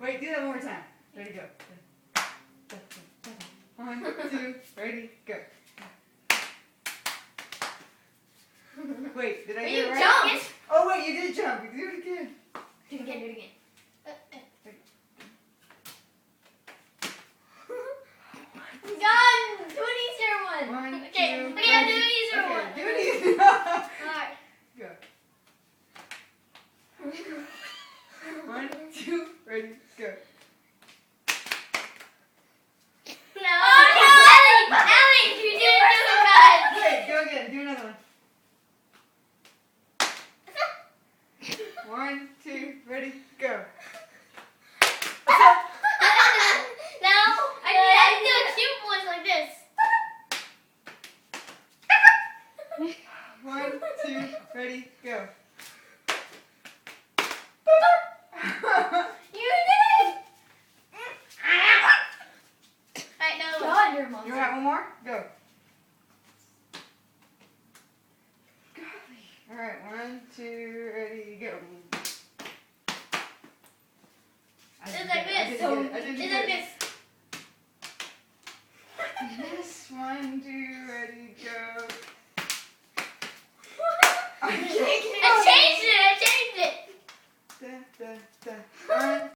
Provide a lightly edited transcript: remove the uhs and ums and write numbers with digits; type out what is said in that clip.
Wait, do that one more time. Ready, go. 1, 2, ready, go. Wait, did I get it right? Jump. Oh wait, you did jump. Do it again. Do it again. Done. Do an easier one. 1, Okay, 2, we gotta do an easier one. Do it easier. Alright. Go. 1, 2, ready, go. No. Oh no! Ellie, you didn't do it right. Wait, go again. Do another one. 1, 2, ready, go. No, I need to do a cute voice like this. 1, 2, ready, go. You did it! Alright, no. God, you're a monster. You want one more? Go. Golly. Alright, 1, 2, ready, go.